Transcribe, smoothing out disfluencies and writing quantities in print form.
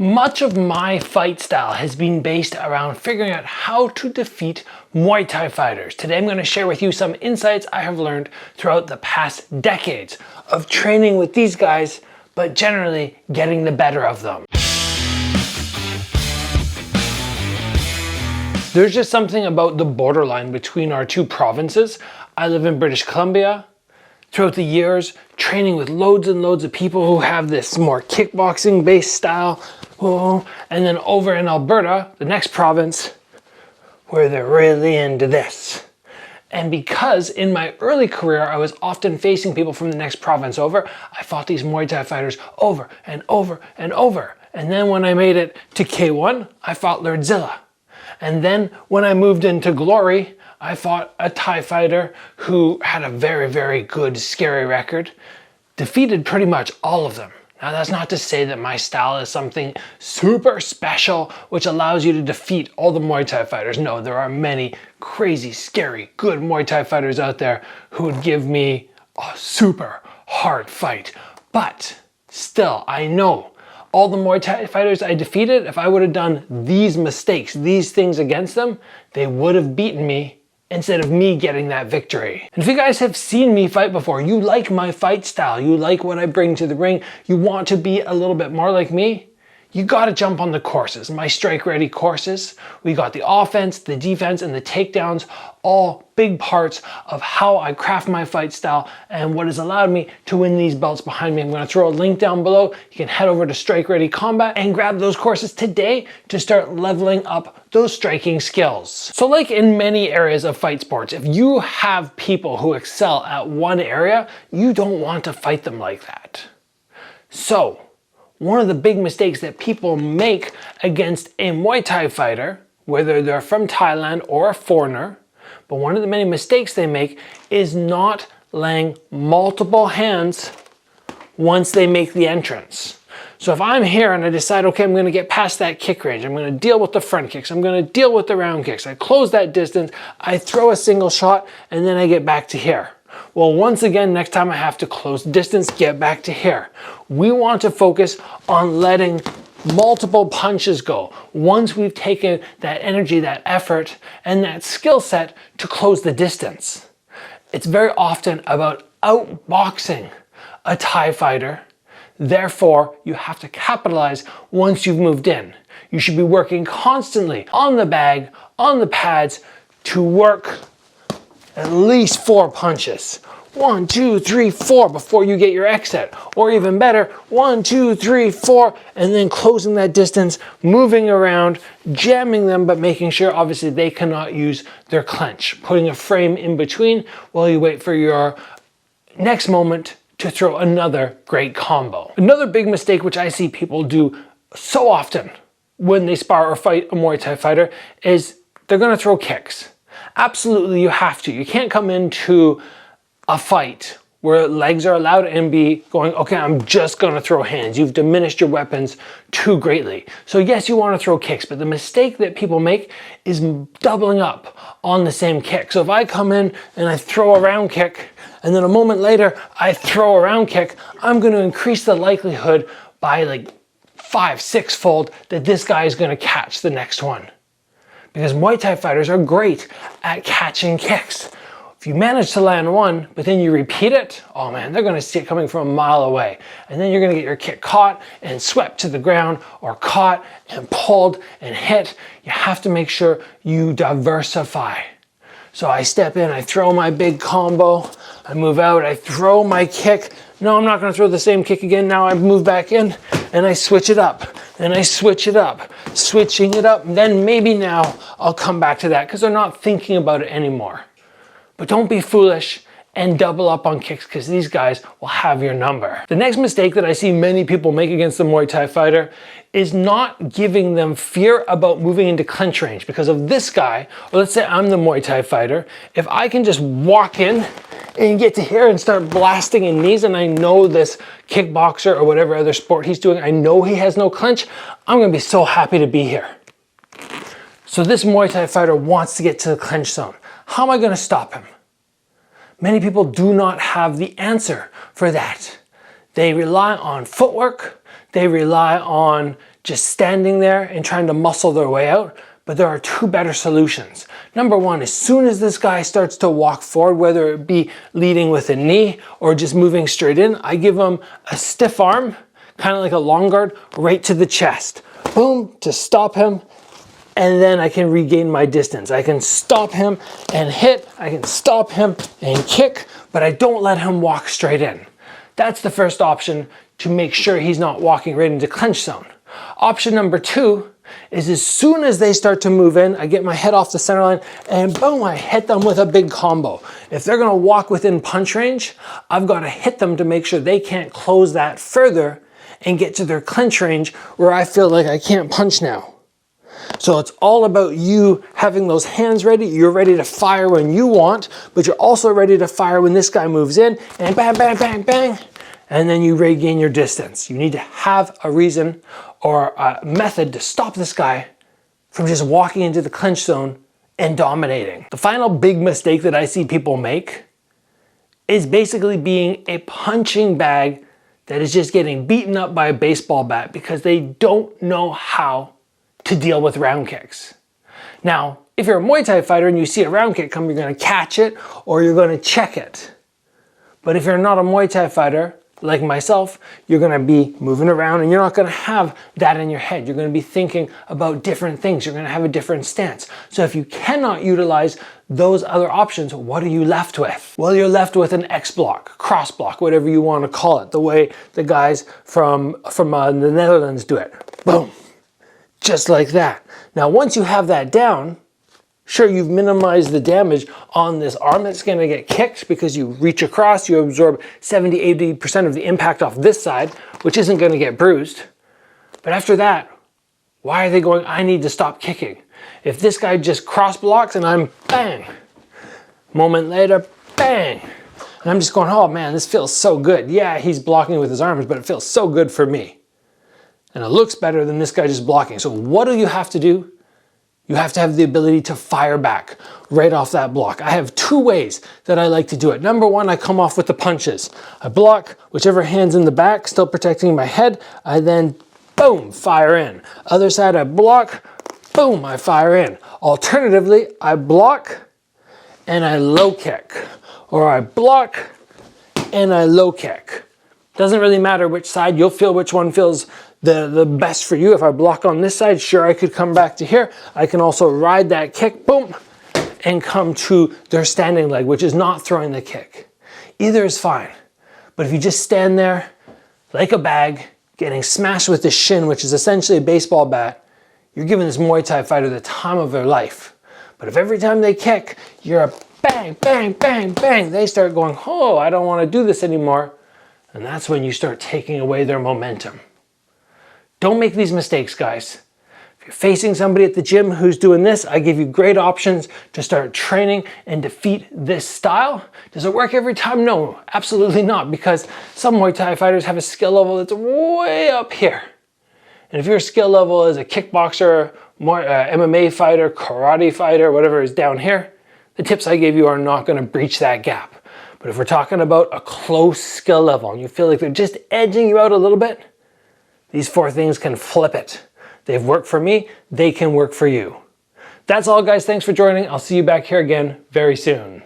Much of my fight style has been based around figuring out how to defeat Muay Thai fighters. Today I'm going to share with you some insights I have learned throughout the past decades of training with these guys, but generally getting the better of them. There's just something about the borderline between our two provinces. I live in British Columbia. Throughout the years, training with loads and loads of people who have this more kickboxing based style. And then over in Alberta, the next province, where they're really into this. And because in my early career, I was often facing people from the next province over, I fought these Muay Thai fighters over and over and over. And then when I made it to K1, I fought Lerdsila. And then when I moved into Glory, I fought a Thai fighter who had a very, very good, scary record, defeated pretty much all of them. Now that's not to say that my style is something super special, which allows you to defeat all the Muay Thai fighters. No, there are many crazy, scary, good Muay Thai fighters out there who would give me a super hard fight. But still, I know all the Muay Thai fighters I defeated, if I would have done these mistakes, these things against them, they would have beaten me instead of me getting that victory. And if you guys have seen me fight before, you like my fight style, you like what I bring to the ring, you want to be a little bit more like me, you gotta jump on the courses, my strike ready courses. We got the offense, the defense, and the takedowns, all big parts of how I craft my fight style and what has allowed me to win these belts behind me. I'm gonna throw a link down below. You can head over to Strike Ready Combat and grab those courses today to start leveling up those striking skills. So like in many areas of fight sports, if you have people who excel at one area, you don't want to fight them like that. So, one of the big mistakes that people make against a Muay Thai fighter, whether they're from Thailand or a foreigner, but one of the many mistakes they make is not laying multiple hands once they make the entrance. So if I'm here and I decide, okay, I'm gonna get past that kick range, I'm gonna deal with the front kicks, I'm gonna deal with the round kicks, I close that distance, I throw a single shot, and then I get back to here. Well, once again, next time I have to close distance, get back to here. We want to focus on letting multiple punches go. Once we've taken that energy, that effort, and that skill set to close the distance. It's very often about outboxing a Thai fighter. Therefore, you have to capitalize once you've moved in. You should be working constantly on the bag, on the pads, to work at least 4 punches. 1, 2, 3, 4 before you get your exit. Or even better, 1, 2, 3, 4, and then closing that distance, moving around, jamming them, but making sure obviously they cannot use their clench. Putting a frame in between while you wait for your next moment to throw another great combo. Another big mistake which I see people do so often when they spar or fight a Muay Thai fighter is they're gonna throw kicks. Absolutely, you have to. You can't come into a fight where legs are allowed and be going, okay, I'm just gonna throw hands. You've diminished your weapons too greatly. So yes, you wanna throw kicks, but the mistake that people make is doubling up on the same kick. So if I come in and I throw a round kick, and then a moment later, I throw a round kick, I'm gonna increase the likelihood by like 5, 6-fold that this guy is gonna catch the next one. Because Muay Thai fighters are great at catching kicks. If you manage to land one, but then you repeat it, oh man, they're gonna see it coming from a mile away. And then you're gonna get your kick caught and swept to the ground, or caught and pulled and hit. You have to make sure you diversify. So I step in, I throw my big combo, I move out, I throw my kick. No, I'm not gonna throw the same kick again. Now I move back in and I switch it up. And I switch it up, switching it up. Then maybe now I'll come back to that because they're not thinking about it anymore. But don't be foolish and double up on kicks because these guys will have your number. The next mistake that I see many people make against the Muay Thai fighter is not giving them fear about moving into clinch range. Because of this guy, or let's say I'm the Muay Thai fighter, if I can just walk in and get to here and start blasting in knees, and I know this kickboxer or whatever other sport he's doing, I know he has no clinch, I'm gonna be so happy to be here. So this Muay Thai fighter wants to get to the clinch zone. How am I gonna stop him? Many people do not have the answer for that. They rely on footwork, they rely on just standing there and trying to muscle their way out. But there are two better solutions. Number one, as soon as this guy starts to walk forward, whether it be leading with a knee or just moving straight in, I give him a stiff arm, kind of like a long guard, right to the chest. Boom, to stop him. And then I can regain my distance. I can stop him and hit, I can stop him and kick, but I don't let him walk straight in. That's the first option to make sure he's not walking right into clinch zone. Option number two is as soon as they start to move in, I get my head off the center line and boom, I hit them with a big combo. If they're gonna walk within punch range, I've gotta hit them to make sure they can't close that further and get to their clinch range where I feel like I can't punch now. So it's all about you having those hands ready. You're ready to fire when you want, but you're also ready to fire when this guy moves in and bang, bang, bang, bang. And then you regain your distance. You need to have a reason or a method to stop this guy from just walking into the clinch zone and dominating. The final big mistake that I see people make is basically being a punching bag that is just getting beaten up by a baseball bat because they don't know how to deal with round kicks. Now, if you're a Muay Thai fighter and you see a round kick come, you're gonna catch it or you're gonna check it. But if you're not a Muay Thai fighter, like myself, you're gonna be moving around and you're not gonna have that in your head. You're gonna be thinking about different things. You're gonna have a different stance. So if you cannot utilize those other options, what are you left with? Well, you're left with an X block, cross block, whatever you wanna call it, the way the guys from the Netherlands do it. Boom, just like that. Now, once you have that down, sure, you've minimized the damage on this arm that's gonna get kicked because you reach across, you absorb 70–80% of the impact off this side, which isn't gonna get bruised. But after that, why are they going, I need to stop kicking? If this guy just cross blocks and I'm bang, moment later, bang. And I'm just going, oh man, this feels so good. Yeah, he's blocking with his arms, but it feels so good for me. And it looks better than this guy just blocking. So what do you have to do? You have to have the ability to fire back right off that block. I have two ways that I like to do it. Number one, I come off with the punches. I block, whichever hand's in the back, still protecting my head. I then, boom, fire in. Other side, I block, boom, I fire in. Alternatively, I block and I low kick. Or I block and I low kick. Doesn't really matter which side, you'll feel which one feels the best for you. If I block on this side, sure, I could come back to here. I can also ride that kick, boom, and come to their standing leg, which is not throwing the kick. Either is fine. But if you just stand there like a bag, getting smashed with the shin, which is essentially a baseball bat, you're giving this Muay Thai fighter the time of their life. But if every time they kick, you're a bang, bang, bang, bang, they start going, oh, I don't want to do this anymore. And that's when you start taking away their momentum. Don't make these mistakes, guys. If you're facing somebody at the gym who's doing this, I give you great options to start training and defeat this style. Does it work every time? No, absolutely not, because some Muay Thai fighters have a skill level that's way up here. And if your skill level is a kickboxer, MMA fighter, karate fighter, whatever is down here, the tips I gave you are not going to breach that gap. But if we're talking about a close skill level and you feel like they're just edging you out a little bit, these four things can flip it. They've worked for me, they can work for you. That's all, guys. Thanks for joining. I'll see you back here again very soon.